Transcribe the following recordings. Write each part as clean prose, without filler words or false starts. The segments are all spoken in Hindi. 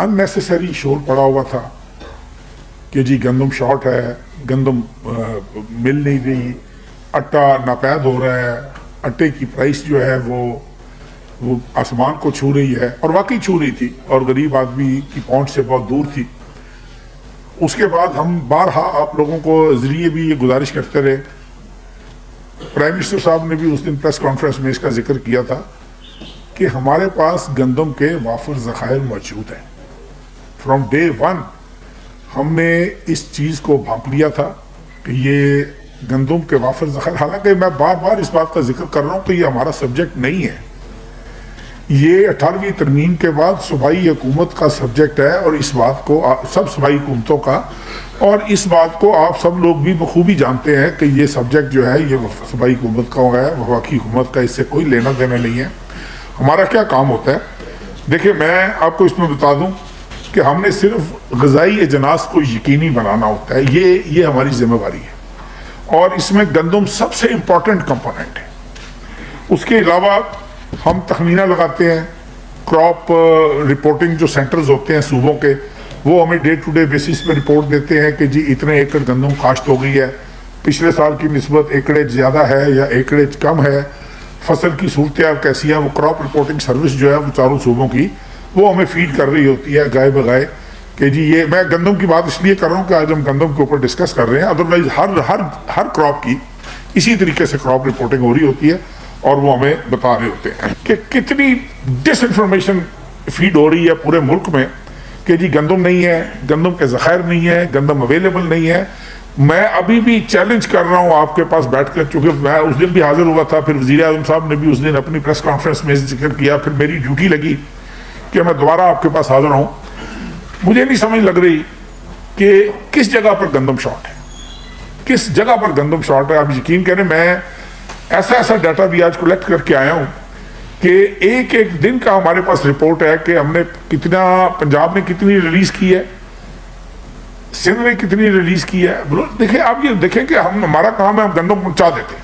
अननेसेसरी शोर पड़ा हुआ था कि जी गंदम शॉर्ट है, गंदम मिल नहीं रही, आटा नापैद हो रहा है, आटे की प्राइस जो है वो आसमान को छू रही है, और वाकई छू रही थी और गरीब आदमी की पहुंच से बहुत दूर थी। उसके बाद हम बारहा आप लोगों को जरिए भी ये गुजारिश करते रहे, प्राइम मिनिस्टर साहब ने भी उस दिन प्रेस कॉन्फ्रेंस में इसका जिक्र किया था कि हमारे पास गंदम के वाफर ज़खायर मौजूद हैं। फ्रॉम डे वन हमने इस चीज़ को भांप लिया था कि ये गंदम के वाफर ज़खायर, हालांकि मैं बार बार इस बात का जिक्र कर रहा हूँ कि ये हमारा सब्जेक्ट नहीं है, ये 18वीं तरमीम के बाद सूबाई हुकूमत का सब्जेक्ट है, और इस बात को सब सूबाई हुकूमतों का, और इस बात को आप सब लोग भी बखूबी जानते हैं कि ये सब्जेक्ट जो है ये सूबाई हुकूमत का है, वफाकी हुकूमत का इससे कोई लेना देना नहीं है। हमारा क्या काम होता है, देखिए मैं आपको इसमें बता दूं कि हमने सिर्फ ग़िज़ाई अजनास को यकीनी बनाना होता है, ये हमारी जिम्मेवारी है, और इसमें गंदम सबसे इम्पोर्टेंट कंपोनेंट है। उसके अलावा हम तखमीना लगाते हैं, क्रॉप रिपोर्टिंग जो सेंटर्स होते हैं सूबों के, वो हमें डे टू डे बेसिस पे रिपोर्ट देते हैं कि जी इतने एकड़ गंदम काश्त हो गई है, पिछले साल की निस्बत एकड़ेज ज़्यादा है या एकड़ेज कम है, फसल की सूरत कैसी है। वो क्रॉप रिपोर्टिंग सर्विस जो है वो चारों सूबों की वो हमें फीड कर रही होती है गाय बगाए कि जी ये, मैं गंदम की बात इसलिए कर रहा हूँ कि आज हम गंदम के ऊपर डिस्कस कर रहे हैं, अदरवाइज हर क्रॉप की इसी तरीके से क्रॉप रिपोर्टिंग हो रही होती है, और वो हमें बता रहे होते हैं कि कितनी डिसइंफॉर्मेशन फीड हो रही है पूरे मुल्क में कि जी गंदम नहीं है, गंदम के ज़खायर नहीं है, गंदम अवेलेबल नहीं है। मैं अभी भी चैलेंज कर रहा हूँ आपके पास बैठकर, क्योंकि मैं उस दिन भी हाजिर हुआ था, फिर वज़ीर आज़म साहब ने भी उस दिन अपनी प्रेस कॉन्फ्रेंस में जिक्र किया, फिर मेरी ड्यूटी लगी कि मैं दोबारा आपके पास हाजिर हूँ। मुझे नहीं समझ लग रही कि किस जगह पर गंदम शॉर्ट है, किस जगह पर गंदम शॉर्ट है। आप यकीन करें, मैं ऐसा डाटा भी आज कलेक्ट करके आया हूँ कि एक एक दिन का हमारे पास रिपोर्ट है कि हमने कितना, पंजाब ने कितनी रिलीज की है, सिंध ने कितनी रिलीज की है। देखिए आप ये देखें कि हमारा काम है हम गंदम पहुंचा देते हैं।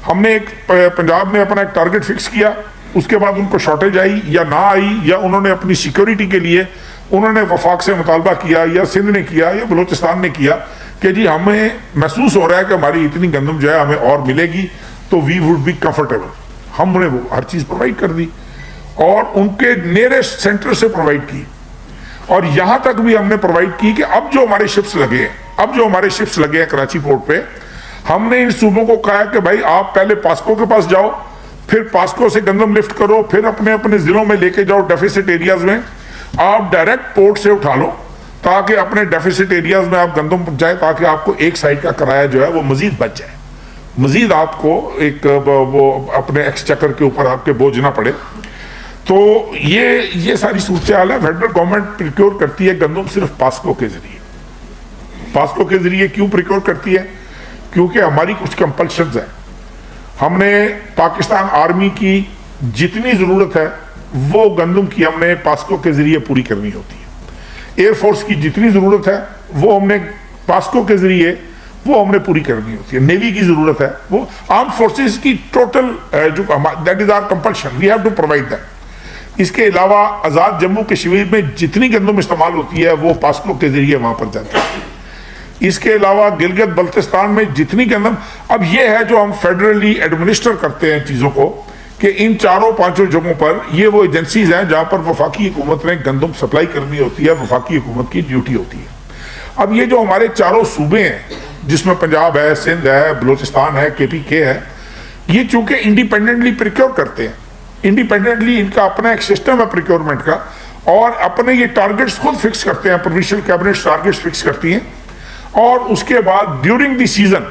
हमने एक पंजाब ने अपना एक टारगेट फिक्स किया, उसके बाद उनको शॉर्टेज आई या ना आई, या उन्होंने अपनी सिक्योरिटी के लिए उन्होंने वफाक से मुतालबा किया, या सिंध ने किया या बलूचिस्तान ने किया कि जी हमें महसूस हो रहा है कि हमारी इतनी गंदम जो है हमें और मिलेगी, तो वी वुड बी कंफर्टेबल। हमने वो हर चीज़ प्रोवाइड कर दी और उनके नियरेस्ट सेंटर से प्रोवाइड की, और यहाँ तक भी हमने प्रोवाइड की कि अब जो हमारे शिप्स लगे हैं कराची पोर्ट पे, हमने इन सूबों को कहा कि भाई आप पहले पास्को के पास जाओ, फिर पास्को से गंदम लिफ्ट करो, फिर अपने अपने ज़िलों में लेके जाओ, डेफिसिट एरियाज में आप डायरेक्ट पोर्ट से उठा लो, ताकि अपने डेफिसिट एरियाज में आप गंदम पहुँचाएं, ताकि आपको एक साइड का किराया जो है वो मजीद बच जाए, मजीद आपको एक वो अपने एक्सचेकर के ऊपर आपके बोझ ना पड़े। तो ये सारी सूरत हाल है। फेडरल गवर्नमेंट प्रिक्योर करती है गंदम सिर्फ पास्को के जरिए। पास्को के जरिए क्यों प्रिक्योर करती है? क्योंकि हमारी कुछ कंपल्शंस है। हमने पाकिस्तान आर्मी की जितनी ज़रूरत है वो गंदम की हमने पास्को के जरिए पूरी करनी होती है। एयरफोर्स की जितनी ज़रूरत है वो हमने पास्को के जरिए वो हमने पूरी करनी होती है। नेवी की ज़रूरत है, वो आर्म फोर्सेस की टोटल जो that is our compulsion, we have to provide that. इसके अलावा आज़ाद जम्मू कश्मीर में जितनी गंदम इस्तेमाल होती है वो पास्को के जरिए वहाँ पर जाती है। इसके अलावा गिलगित बल्तिस्तान में जितनी गंदम, अब ये है जो हम फेडरली एडमिनिस्टर करते हैं चीज़ों को, कि इन चारों पांचों जगहों पर ये वो एजेंसीज हैं जहाँ पर वफाकी हुकूमत ने गंदम सप्लाई करनी होती है, वफाकी हुकूमत की ड्यूटी होती है। अब ये जो हमारे चारों सूबे हैं जिसमें पंजाब है, सिंध है, बलूचिस्तान है, KPK है, ये चूंकि इंडिपेंडेंटली प्रिक्योर करते हैं, इंडिपेंडेंटली इनका अपना एक सिस्टम है प्रिक्योरमेंट का, और अपने ये टारगेट्स खुद फिक्स करते हैं, प्रोविंशियल कैबिनेट टारगेट्स फिक्स करती हैं, और उसके बाद ड्यूरिंग द सीजन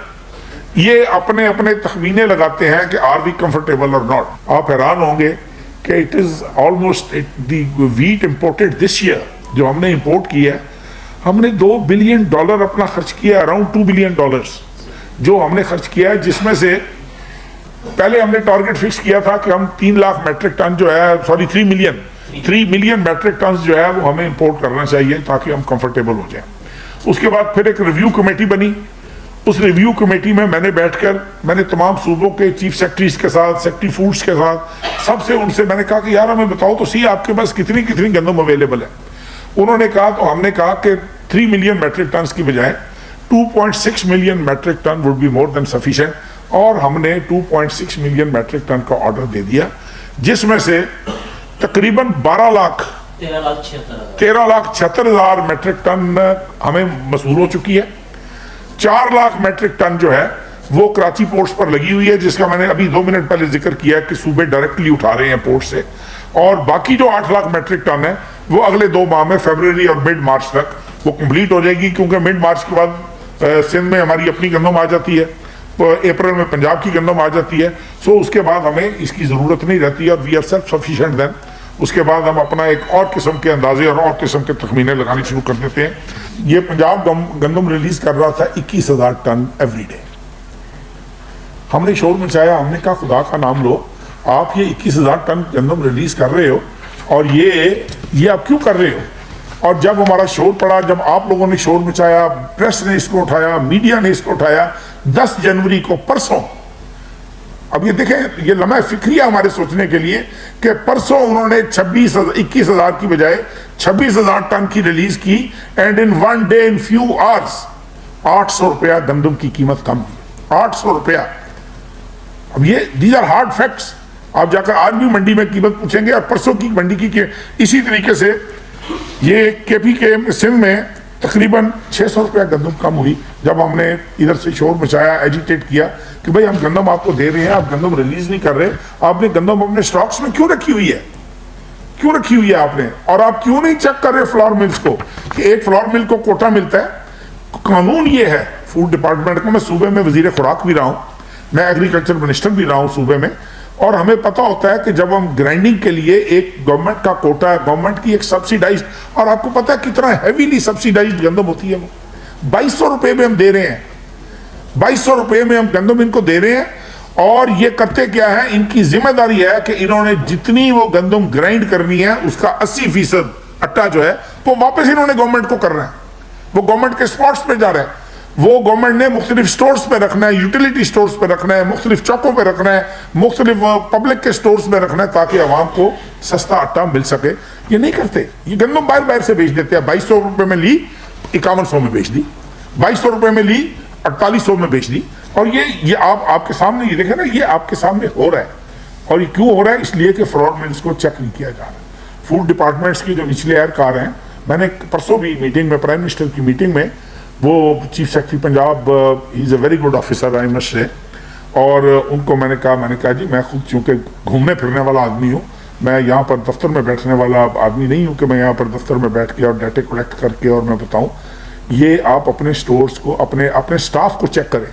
ये अपने अपने तखमीने लगाते हैं कि आर वी कंफर्टेबल और नॉट। आप हैरान होंगे कि it is almost the wheat imported this year, जो हमने इम्पोर्ट किया है, हमने $2 बिलियन अपना खर्च किया, अराउंड $2 बिलियन जो हमने खर्च किया है, जिसमें से पहले हमने टारगेट फिक्स किया था कि हम 3 लाख मैट्रिक टन जो है, सॉरी 3 मिलियन मैट्रिक टन जो है वो हमें इंपोर्ट करना चाहिए ताकि हम कंफर्टेबल हो जाए। उसके बाद फिर एक रिव्यू कमेटी बनी। उस रिव्यू कमेटी में मैंने तमाम सूबों के चीफ सेक्रेटरीज के साथ, सेक्रेटरी फूड्स के साथ, सबसे उनसे मैंने कहा कि यार हमें बताओ तो सही आपके पास कितनी गंदम अवेलेबल है। उन्होंने कहा, तो हमने कहा कि 3 मिलियन मेट्रिक टन की बजाय 2.6 million metric ton would be more than sufficient, और हमने 2.6 मिलियन मेट्रिक टन का ऑर्डर दे दिया, जिसमें से तकरीबन 13,76,000 मेट्रिक टन हमें मसूल हो चुकी है। 4 लाख मेट्रिक टन जो है वो कराची पोर्ट्स पर लगी हुई है, जिसका मैंने अभी 2 मिनट पहले जिक्र किया कि सूबे डायरेक्टली उठा रहे हैं पोर्ट से, और बाकी जो 8 लाख मेट्रिक टन है वो अगले 2 माह में फरवरी और मिड मार्च तक वो कंप्लीट हो जाएगी, क्योंकि मिड मार्च के बाद सिंध में हमारी अपनी गंदम आ जाती है, अप्रैल में पंजाब की गंदम आ जाती है। सो उसके बाद हमें इसकी ज़रूरत नहीं रहती और we are self sufficient then. उसके बाद हम अपना एक और किस्म के अंदाजे और किस्म के तखमीने लगाने शुरू कर देते हैं। ये पंजाब गंदम रिलीज कर रहा था 21,000 टन एवरी डे। हमने शोर मचाया, हमने कहा खुदा का नाम लो, आप ये 21,000 टन गंदम रिलीज कर रहे हो और ये आप क्यों कर रहे हो? और जब हमारा शोर पड़ा, जब आप लोगों ने शोर मचाया, प्रेस ने इसको उठाया, मीडिया ने इसको उठाया, 10 जनवरी को परसों, अब ये देखें, ये लम्हा फिक्रिया हमारे सोचने के लिए कि परसों उन्होंने 21,000 की बजाय 26,000 टन की रिलीज की, and in one day in few hours 800 रुपया गंदम की कीमत कम की, 800 रुपया। अब ये दीज आर हार्ड फैक्ट्स। आप जाकर आज भी मंडी में कीमत पूछेंगे और परसों की मंडी की इसी तरीके से ये केपी के सिंध में तकरीबन 600 रुपया गंदम कम हुई, जब हमने इधर से शोर मचाया, एजिटेट किया कि भाई हम गंदम आपको दे रहे हैं, आप गंदम रिलीज नहीं कर रहे, आपने गंदम अपने स्टॉक्स में क्यों रखी हुई है, क्यों रखी हुई है आपने? और आप क्यों नहीं चेक कर रहे फ्लोर मिल्स को कि एक फ्लोर मिल को कोटा मिलता है? कानून ये है फूड डिपार्टमेंट का। मैं सूबे में वजीर खुराक भी रहा हूं, मैं एग्रीकल्चर मिनिस्टर भी रहा हूं सूबे में, और हमें पता होता है कि जब हम ग्राइंडिंग के लिए एक गवर्नमेंट का कोटा, गवर्नमेंट की एक सब्सिडाइज, और आपको पता है कितना हैवीली सब्सिडाइज गंदम होती है, वो 2200 रुपए में हम दे रहे हैं, 2200 रुपए में हम गंदम इनको दे रहे हैं। और ये करते क्या है, इनकी जिम्मेदारी है कि इन्होंने जितनी वो गंदम ग्राइंड करनी है उसका 80% आटा जो है वो वापस इन्होंने गवर्नमेंट को करना है, वो गवर्नमेंट के स्पॉट्स पे जा रहा है, वो गवर्नमेंट ने मुख्तलिफ स्टोर्स पे रखना है, यूटिलिटी स्टोर्स पे रखना है, मुख्तलिफ चौकों पे रखना है, मुख्तलिफ पब्लिक के स्टोर्स में रखना है, ताकि आवाम को सस्ता आटा मिल सके। ये नहीं करते, ये गंदम बाहर से बेच देते हैं। 2200 रुपए में ली, 5100 में बेच दी, 2200 रुपए में ली, 4800 में बेच दी। और ये आपके सामने, ये देखे ना, ये आपके सामने हो रहा है। और ये क्यों हो रहा है? इसलिए कि फ्लोर मिल्स को चेक नहीं किया जा रहा। फूड डिपार्टमेंट्स की जो निचले एहलकार हैं, मैंने परसों भी मीटिंग में, प्राइम मिनिस्टर की मीटिंग में, वो chief secretary Punjab, he is a very good officer I must say, और उनको मैंने कहा जी मैं खुद चूँकि घूमने फिरने वाला आदमी हूँ, मैं यहाँ पर दफ्तर में बैठने वाला आदमी नहीं हूँ कि मैं यहाँ पर दफ्तर में बैठ के और डाटा कलेक्ट करके और मैं बताऊँ। ये आप अपने स्टोर्स को, अपने स्टाफ को चेक करें,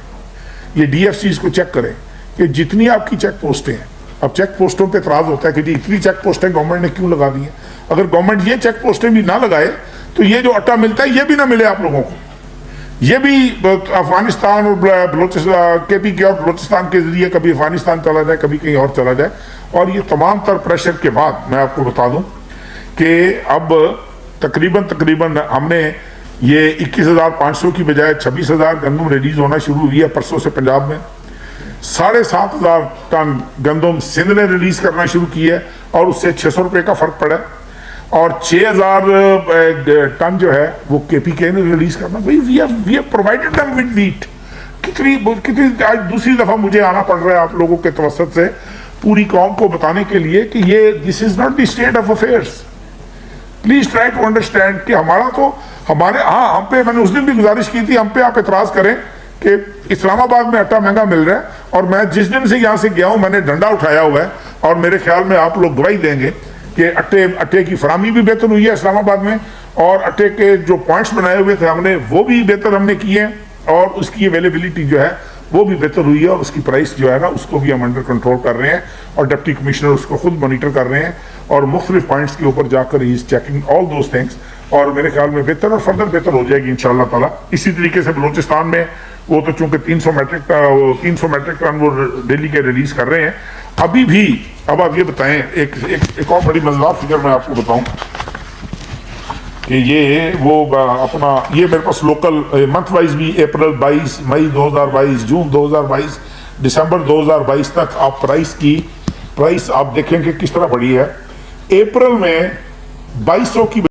ये DFCs को चेक करें कि जितनी आपकी चेक पोस्टें हैं, अब चेक पोस्टों पर एतराज़ होता है कि जी इतनी चेक पोस्टें गवर्नमेंट ने क्यों लगा दी हैं। अगर गवर्नमेंट ये चेक पोस्टें भी ना लगाए तो ये जो आटा मिलता है ये भी ना मिले आप लोगों को, ये भी अफगानिस्तान और बलोचिस्तान, KP के और बलोचिस्तान के जरिए कभी अफगानिस्तान चला जाए, कभी कहीं और चला जाए। और ये तमाम तर प्रेशर के बाद मैं आपको बता दूं कि अब तकरीबन हमने ये 21,500 की बजाय 26,000 गंदम रिलीज होना शुरू हुई है परसों से पंजाब में। 7,500 टन गंदम सिंध ने रिलीज करना शुरू की है और उससे 600 रुपये का फर्क पड़ा है, और 6,000 टन जो है वो KPK ने रिलीज करना। भाई we have provided them with wheat. कितनी आज दूसरी दफा मुझे आना पड़ रहा है आप लोगों के तवसत से पूरी कौम को बताने के लिए कि ये this is not the state of affairs. Please try to understand कि हमारा तो हम पे, मैंने उस दिन भी गुजारिश की थी, हम पे आप एतराज करें कि इस्लामाबाद में आटा महंगा मिल रहा है, और मैं जिस दिन से यहाँ से गया हूँ मैंने डंडा उठाया हुआ है, और मेरे ख्याल में आप लोग गवाही देंगे कि अट्टे की फरामी भी बेहतर हुई है इस्लामाबाद में, और अट्टे के जो पॉइंट्स बनाए हुए थे हमने वो भी बेहतर हमने किए हैं, और उसकी अवेलेबिलिटी जो है वो भी बेहतर हुई है, और उसकी प्राइस जो है ना उसको भी हम अंडर कंट्रोल कर रहे हैं, और डिप्टी कमिश्नर उसको खुद मॉनिटर कर रहे हैं, और मुख्तलिफ पॉइंट्स के ऊपर जाकर he is checking all those things, और मेरे ख्याल में बेहतर और फर्दर बेहतर हो जाएगी इंशाअल्लाह ताला। इसी तरीके से बलूचिस्तान में वो तो चूंकि 300 मेट्रिक टन वो डेली के रिलीज कर रहे हैं अभी भी। अब आप ये बताएं, एक और बड़ी मजेदार फिगर मैं आपको बताऊं कि ये वो अपना, ये मेरे पास लोकल मंथ वाइज भी, अप्रैल 22, मई 2022, जून 2022, दिसंबर 2022 तक आप प्राइस आप देखेंगे किस तरह बढ़ी है। अप्रैल में 2200 की